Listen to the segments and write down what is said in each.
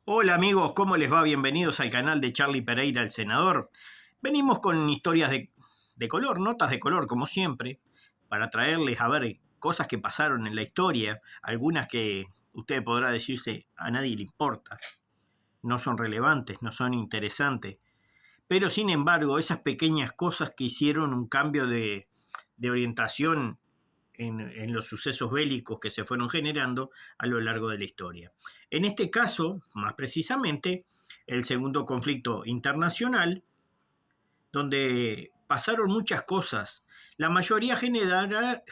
Hola amigos, ¿cómo les va? Bienvenidos al canal de Charlie Pereira, el senador. Venimos con historias de color, notas de color, como siempre, para traerles a ver cosas que pasaron en la historia, algunas que usted podrá decirse a nadie le importa, no son relevantes, no son interesantes, pero sin embargo, esas pequeñas cosas que hicieron un cambio de orientación en los sucesos bélicos que se fueron generando a lo largo de la historia. En este caso, más precisamente, el segundo conflicto internacional, donde pasaron muchas cosas, la mayoría generadas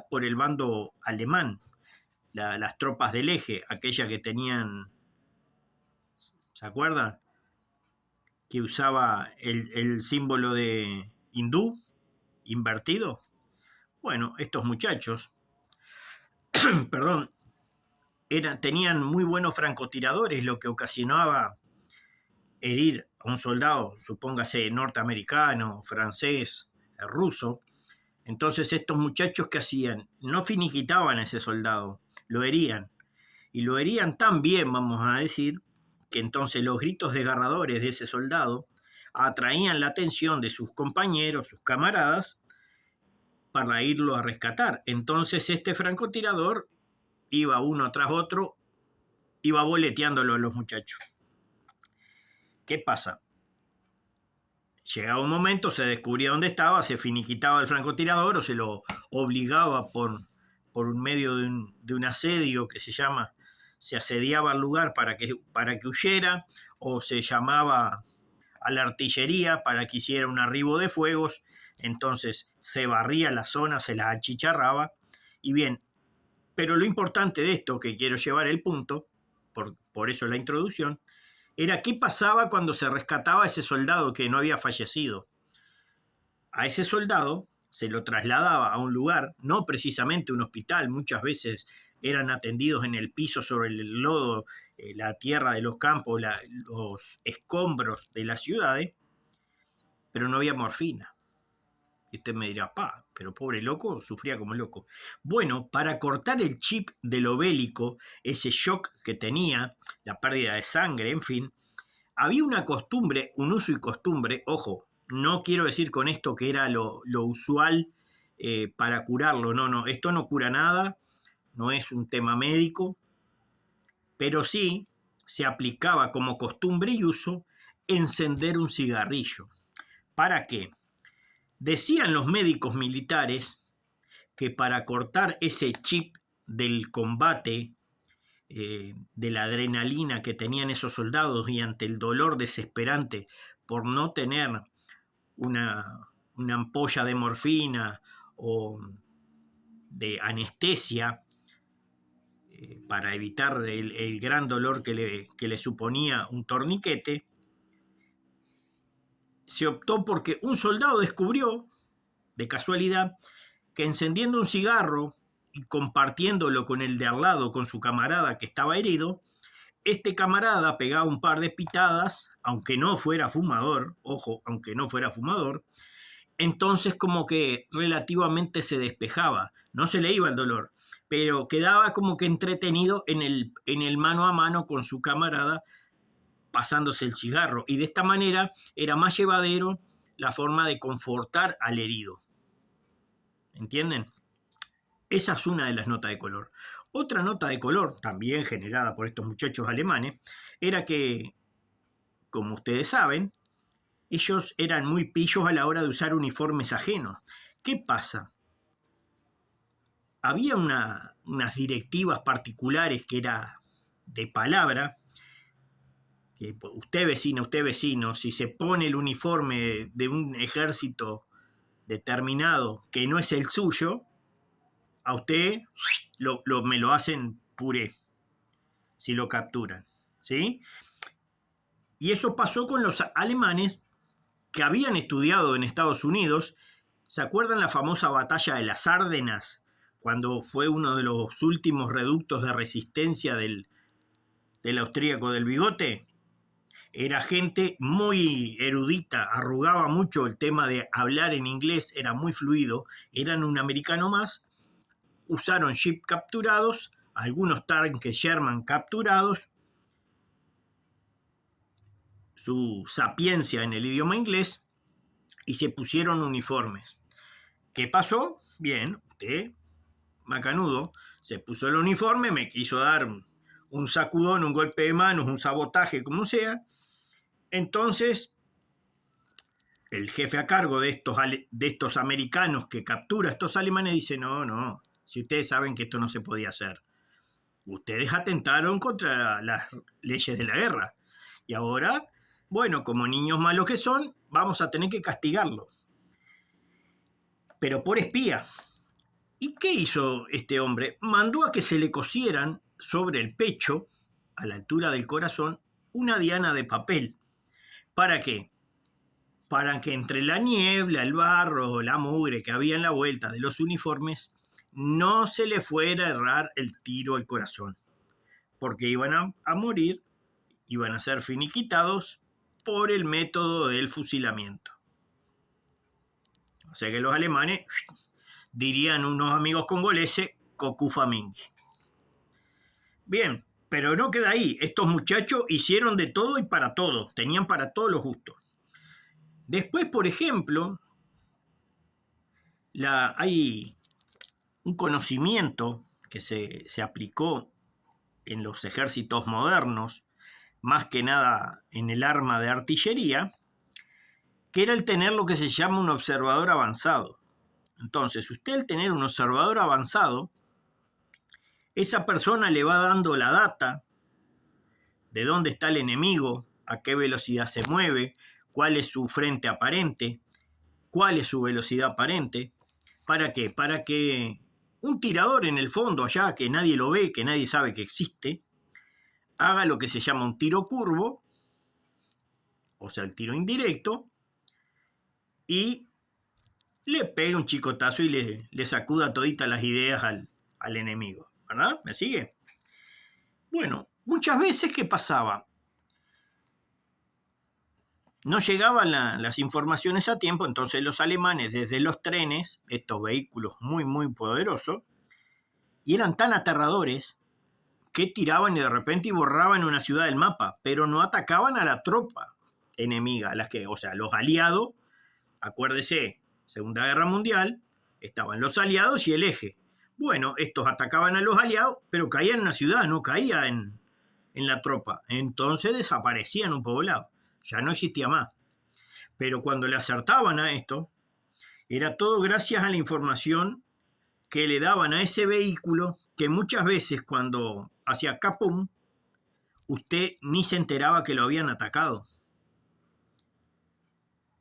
por el bando alemán, las tropas del eje, aquellas que tenían, ¿se acuerdan? Que usaba el símbolo de hindú invertido. Bueno, estos muchachos, perdón, tenían muy buenos francotiradores, lo que ocasionaba herir a un soldado, supóngase norteamericano, francés, ruso. Entonces estos muchachos que hacían, no finiquitaban a ese soldado, lo herían. Y lo herían tan bien, vamos a decir, que entonces los gritos desgarradores de ese soldado atraían la atención de sus compañeros, sus camaradas, para irlo a rescatar. Entonces este francotirador iba uno tras otro, iba boleteándolo a los muchachos. ¿Qué pasa? Llegaba un momento, se descubría dónde estaba, se finiquitaba el francotirador o se lo obligaba por un medio de un asedio que se llama, se asediaba al lugar para que huyera, o se llamaba a la artillería para que hiciera un arribo de fuegos. Entonces se barría la zona, se la achicharraba. Y bien, pero lo importante de esto, que quiero llevar el punto, por eso la introducción, era qué pasaba cuando se rescataba a ese soldado que no había fallecido. A ese soldado se lo trasladaba a un lugar, no precisamente un hospital, muchas veces eran atendidos en el piso sobre el lodo, la tierra de los campos, los escombros de las ciudades, pero no había morfina. Y usted me dirá, pero pobre loco, sufría como loco. Bueno, para cortar el chip de lo bélico, ese shock que tenía, la pérdida de sangre, en fin, había una costumbre, un uso y costumbre, ojo, no quiero decir con esto que era lo usual para curarlo, no, esto no cura nada, no es un tema médico, pero sí se aplicaba como costumbre y uso encender un cigarrillo. ¿Para qué? Decían los médicos militares que para cortar ese chip del combate, de la adrenalina que tenían esos soldados y ante el dolor desesperante por no tener una ampolla de morfina o de anestesia, para evitar el gran dolor que le suponía un torniquete, se optó porque un soldado descubrió, de casualidad, que encendiendo un cigarro y compartiéndolo con el de al lado, con su camarada que estaba herido, este camarada pegaba un par de pitadas, aunque no fuera fumador, ojo, aunque no fuera fumador, entonces como que relativamente se despejaba, no se le iba el dolor, pero quedaba como que entretenido en el mano a mano con su camarada pasándose el cigarro, y de esta manera era más llevadero la forma de confortar al herido. ¿Entienden? Esa es una de las notas de color. Otra nota de color, también generada por estos muchachos alemanes, era que, como ustedes saben, ellos eran muy pillos a la hora de usar uniformes ajenos. ¿Qué pasa? Había unas directivas particulares que era de palabra, que usted vecino, si se pone el uniforme de un ejército determinado que no es el suyo, a usted me lo hacen puré si lo capturan, ¿sí? Y eso pasó con los alemanes que habían estudiado en Estados Unidos. ¿Se acuerdan la famosa batalla de las Árdenas? Cuando fue uno de los últimos reductos de resistencia del austríaco del bigote. Era gente muy erudita, arrugaba mucho el tema de hablar en inglés, era muy fluido, eran un americano más, usaron jeep capturados, algunos tanques Sherman capturados, su sapiencia en el idioma inglés y se pusieron uniformes. ¿Qué pasó? Bien, usted, macanudo, se puso el uniforme, me quiso dar un sacudón, un golpe de manos, un sabotaje, como sea. Entonces, el jefe a cargo de estos americanos que captura a estos alemanes dice, no, si ustedes saben que esto no se podía hacer. Ustedes atentaron contra las leyes de la guerra. Y ahora, bueno, como niños malos que son, vamos a tener que castigarlo. Pero por espía. ¿Y qué hizo este hombre? Mandó a que se le cosieran sobre el pecho, a la altura del corazón, una diana de papel. ¿Para qué? Para que entre la niebla, el barro, la mugre que había en la vuelta de los uniformes, no se le fuera a errar el tiro al corazón, porque iban a morir, iban a ser finiquitados por el método del fusilamiento. O sea que los alemanes, dirían unos amigos congoleses, Kokufa Mingi. Bien, pero no queda ahí. Estos muchachos hicieron de todo y para todo. Tenían para todos los gustos. Después, por ejemplo, hay un conocimiento que se aplicó en los ejércitos modernos, más que nada en el arma de artillería, que era el tener lo que se llama un observador avanzado. Entonces, usted al tener un observador avanzado, esa persona le va dando la data de dónde está el enemigo, a qué velocidad se mueve, cuál es su frente aparente, cuál es su velocidad aparente. ¿Para qué? Para que un tirador en el fondo allá, que nadie lo ve, que nadie sabe que existe, haga lo que se llama un tiro curvo, o sea, el tiro indirecto, y le pegue un chicotazo y le sacuda toditas las ideas al enemigo. ¿Verdad? ¿Me sigue? Bueno, muchas veces, ¿qué pasaba? No llegaban las informaciones a tiempo, entonces los alemanes desde los trenes, estos vehículos muy, muy poderosos, y eran tan aterradores que tiraban y de repente borraban una ciudad del mapa, pero no atacaban a la tropa enemiga, o sea, los aliados. Acuérdese, Segunda Guerra Mundial, estaban los aliados y el eje. Bueno, estos atacaban a los aliados, pero caían en una ciudad, no caía en la tropa. Entonces desaparecían un poblado, ya no existía más. Pero cuando le acertaban a esto, era todo gracias a la información que le daban a ese vehículo, que muchas veces cuando hacía capum, usted ni se enteraba que lo habían atacado.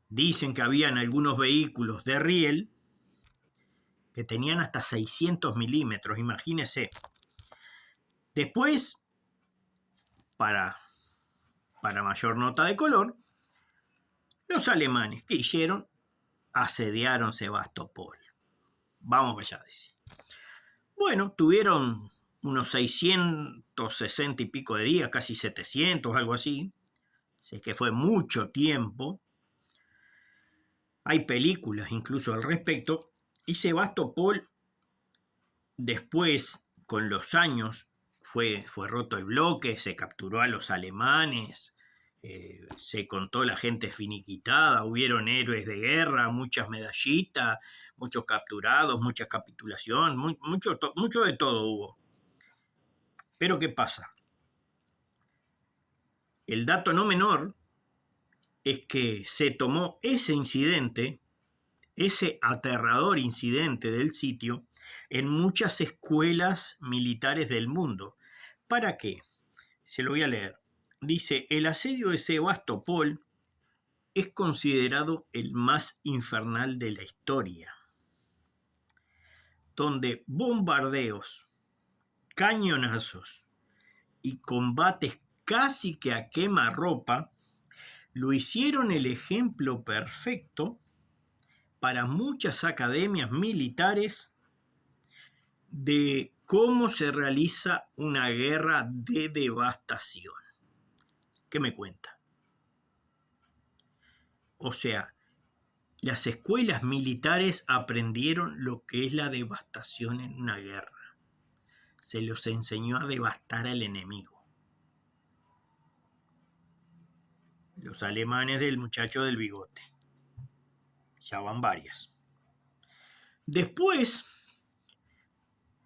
Dicen que habían algunos vehículos de riel que tenían hasta 600 milímetros, imagínese. Después, para mayor nota de color, los alemanes, ¿qué hicieron? Asediaron Sebastopol. Vamos para allá, dice. Bueno, tuvieron unos 660 y pico de días, casi 700, algo así. Así que fue mucho tiempo. Hay películas incluso al respecto. Y Sebastopol, después, con los años, fue roto el bloque, se capturó a los alemanes, se contó la gente finiquitada, hubieron héroes de guerra, muchas medallitas, muchos capturados, mucha capitulación, mucho de todo hubo. Pero ¿qué pasa? El dato no menor es que se tomó ese incidente, ese aterrador incidente del sitio, en muchas escuelas militares del mundo. ¿Para qué? Se lo voy a leer. Dice, el asedio de Sebastopol es considerado el más infernal de la historia, donde bombardeos, cañonazos y combates casi que a quemarropa lo hicieron el ejemplo perfecto para muchas academias militares de cómo se realiza una guerra de devastación. ¿Qué me cuenta? O sea, las escuelas militares aprendieron lo que es la devastación en una guerra. Se los enseñó a devastar al enemigo. los alemanes del muchacho del bigote. Ya van varias. Después,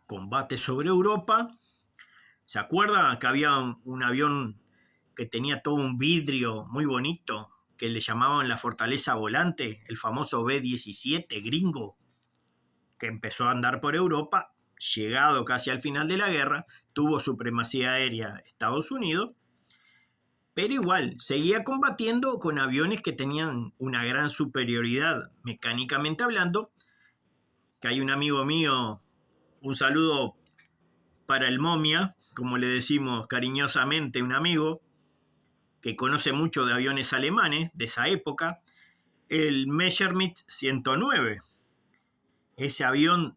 combate sobre Europa. ¿Se acuerdan que había un avión que tenía todo un vidrio muy bonito, que le llamaban la Fortaleza Volante, el famoso B-17 gringo, que empezó a andar por Europa, llegado casi al final de la guerra, tuvo supremacía aérea Estados Unidos, pero igual seguía combatiendo con aviones que tenían una gran superioridad mecánicamente hablando, que hay un amigo mío, un saludo para el Momia, como le decimos cariñosamente, un amigo que conoce mucho de aviones alemanes de esa época, el Messerschmitt 109, ese avión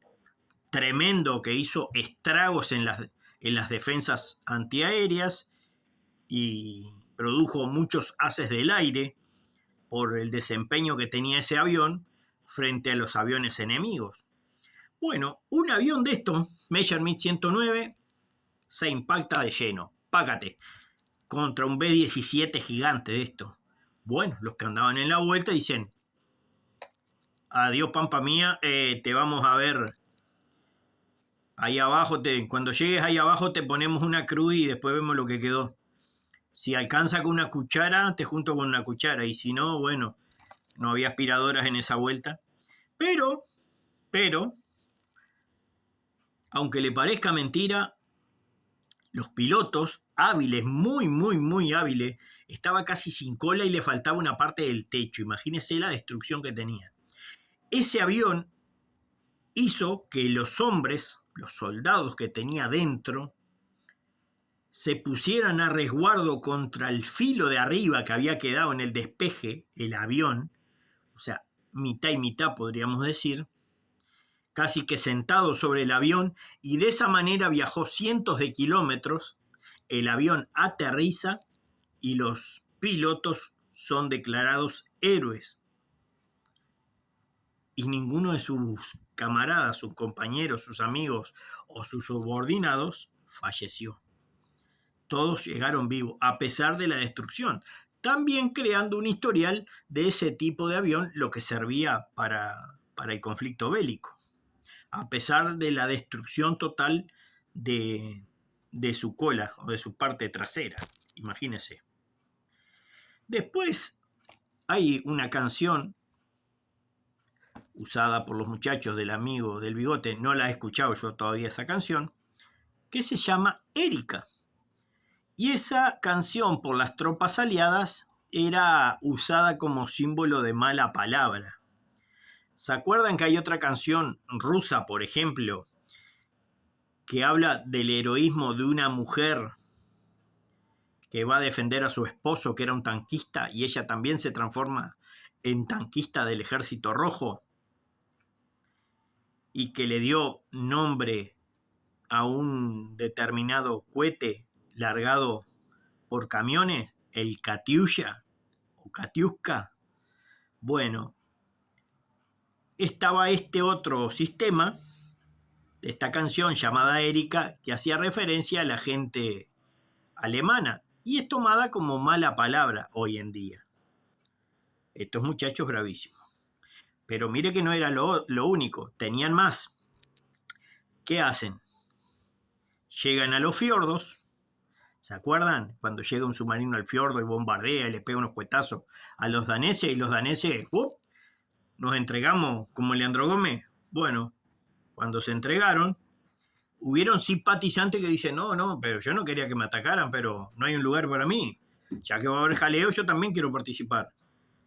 tremendo que hizo estragos en las defensas antiaéreas y produjo muchos haces del aire por el desempeño que tenía ese avión frente a los aviones enemigos. Bueno, un avión de estos, Messerschmitt 109, se impacta de lleno, págate, contra un B-17 gigante de esto. Bueno, los que andaban en la vuelta dicen, adiós pampa mía, te vamos a ver ahí abajo, cuando llegues ahí abajo te ponemos una cruz y después vemos lo que quedó. Si alcanza con una cuchara, te junto con una cuchara, y si no, bueno, no había aspiradoras en esa vuelta. Pero, aunque le parezca mentira, los pilotos hábiles, muy, muy, muy hábiles, estaba casi sin cola y le faltaba una parte del techo. Imagínense la destrucción que tenía. Ese avión hizo que los hombres, los soldados que tenía dentro, se pusieran a resguardo contra el filo de arriba que había quedado en el despeje, el avión, o sea, mitad y mitad podríamos decir, casi que sentado sobre el avión, y de esa manera viajó cientos de kilómetros, el avión aterriza y los pilotos son declarados héroes. Y ninguno de sus camaradas, sus compañeros, sus amigos o sus subordinados falleció. Todos llegaron vivos, a pesar de la destrucción, también creando un historial de ese tipo de avión, lo que servía para el conflicto bélico, a pesar de la destrucción total de su cola o de su parte trasera, imagínense. Después hay una canción usada por los muchachos del amigo del bigote, no la he escuchado yo todavía esa canción, que se llama Erika. Y esa canción por las tropas aliadas era usada como símbolo de mala palabra. ¿Se acuerdan que hay otra canción rusa, por ejemplo, que habla del heroísmo de una mujer que va a defender a su esposo, que era un tanquista, y ella también se transforma en tanquista del Ejército Rojo, y que le dio nombre a un determinado cohete largado por camiones, el Katyusha o Katyuska? Bueno, estaba este otro sistema, esta canción llamada Erika, que hacía referencia a la gente alemana y es tomada como mala palabra hoy en día. Estos muchachos bravísimos. Pero mire que no era lo único, tenían más. ¿Qué hacen? Llegan a los fiordos. ¿Se acuerdan? Cuando llega un submarino al fiordo y bombardea y le pega unos cuetazos a los daneses y los daneses, nos entregamos como Leandro Gómez. Bueno, cuando se entregaron, hubieron simpatizantes que dicen, no, pero yo no quería que me atacaran, pero no hay un lugar para mí. Ya que va a haber jaleo, yo también quiero participar.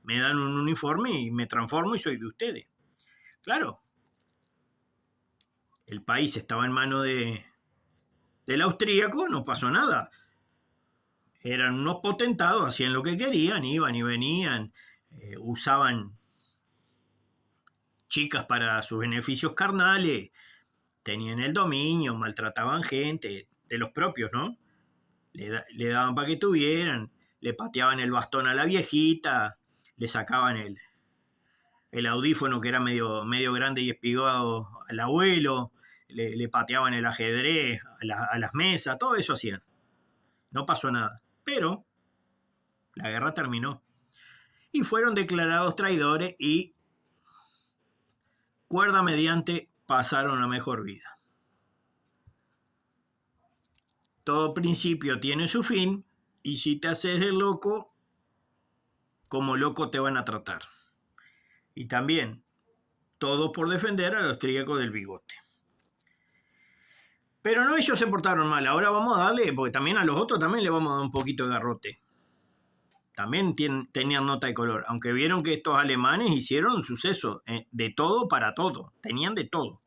Me dan un uniforme y me transformo y soy de ustedes. Claro, el país estaba en manos del austríaco, no pasó nada. Eran unos potentados, hacían lo que querían, iban y venían, usaban chicas para sus beneficios carnales, tenían el dominio, maltrataban gente, de los propios, ¿no? Le daban para que tuvieran, le pateaban el bastón a la viejita, le sacaban el audífono que era medio grande y espigado al abuelo, le pateaban el ajedrez a las mesas, todo eso hacían. No pasó nada. Pero la guerra terminó. Y fueron declarados traidores y, cuerda mediante, pasaron a mejor vida. Todo principio tiene su fin, y si te haces el loco, como loco te van a tratar. Y también, todo por defender al austríaco del bigote. Pero no, ellos se portaron mal. Ahora vamos a darle, porque también a los otros también le vamos a dar un poquito de garrote. También tenían nota de color, aunque vieron que estos alemanes hicieron suceso, de todo para todo, tenían de todo.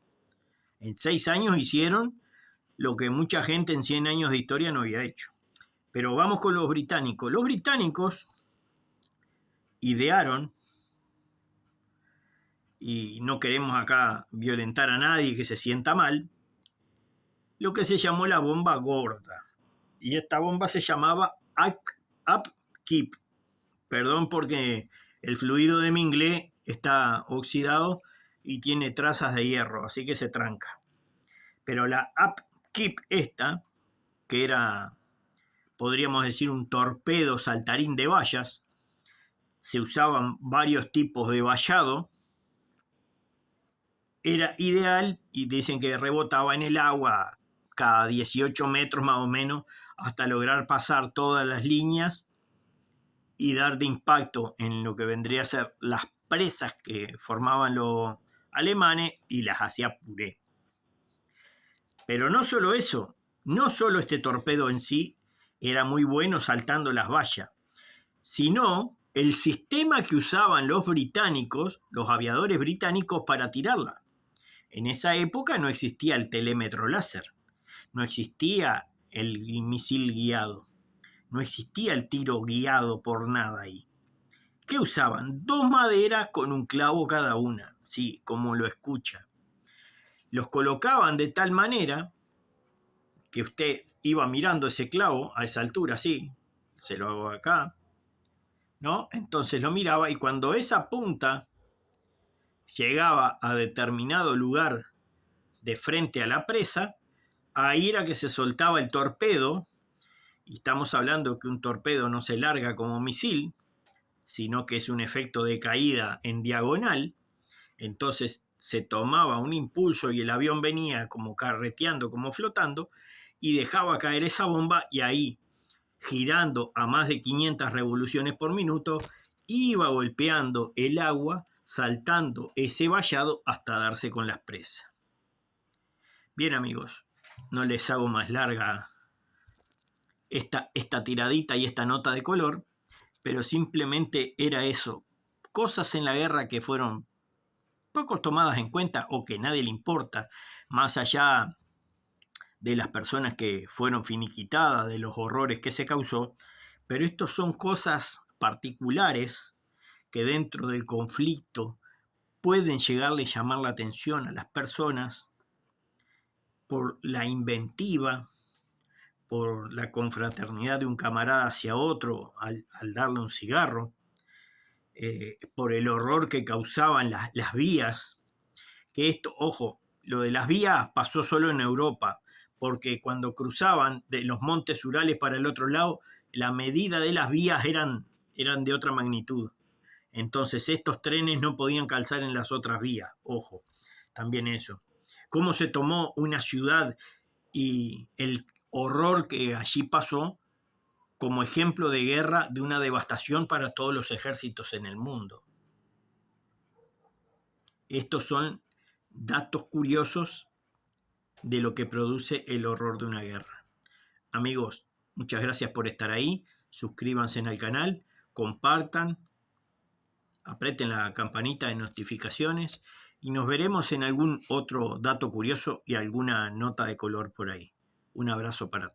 En 6 años hicieron lo que mucha gente en 100 años de historia no había hecho. Pero vamos con los británicos. Los británicos idearon, y no queremos acá violentar a nadie que se sienta mal, lo que se llamó la bomba gorda. Y esta bomba se llamaba Upkeep. Perdón porque el fluido de mi inglés está oxidado y tiene trazas de hierro, así que se tranca. Pero la Upkeep esta, que era, podríamos decir, un torpedo saltarín de vallas, se usaban varios tipos de vallado, era ideal y dicen que rebotaba en el agua cada 18 metros más o menos hasta lograr pasar todas las líneas y dar de impacto en lo que vendría a ser las presas que formaban los alemanes y las hacía puré. Pero no solo eso, no solo este torpedo en sí era muy bueno saltando las vallas, sino el sistema que usaban los británicos, los aviadores británicos, para tirarla. En esa época no existía el telémetro láser, no existía el misil guiado, no existía el tiro guiado por nada ahí. ¿Qué usaban? 2 maderas con un clavo cada una, sí, como lo escucha. Los colocaban de tal manera que usted iba mirando ese clavo a esa altura, sí, se lo hago acá, ¿no? Entonces lo miraba y cuando esa punta llegaba a determinado lugar de frente a la presa, ahí era que se soltaba el torpedo, y estamos hablando que un torpedo no se larga como misil, sino que es un efecto de caída en diagonal. Entonces se tomaba un impulso y el avión venía como carreteando, como flotando, y dejaba caer esa bomba, y ahí, girando a más de 500 revoluciones por minuto, iba golpeando el agua, saltando ese vallado hasta darse con las presas. Bien, amigos, no les hago más larga esta tiradita y esta nota de color, pero simplemente era eso, cosas en la guerra que fueron poco tomadas en cuenta o que nadie le importa, más allá de las personas que fueron finiquitadas, de los horrores que se causó, pero estos son cosas particulares que dentro del conflicto pueden llegarle a llamar la atención a las personas por la inventiva, por la confraternidad de un camarada hacia otro al darle un cigarro, por el horror que causaban las vías, que esto, ojo, lo de las vías pasó solo en Europa, porque cuando cruzaban de los montes Urales para el otro lado, la medida de las vías eran de otra magnitud. Entonces estos trenes no podían calzar en las otras vías, ojo, también eso. Cómo se tomó una ciudad y el horror que allí pasó como ejemplo de guerra, de una devastación para todos los ejércitos en el mundo. Estos son datos curiosos de lo que produce el horror de una guerra. Amigos, muchas gracias por estar ahí. Suscríbanse al canal, compartan, aprieten la campanita de notificaciones y nos veremos en algún otro dato curioso y alguna nota de color por ahí. Un abrazo para todos.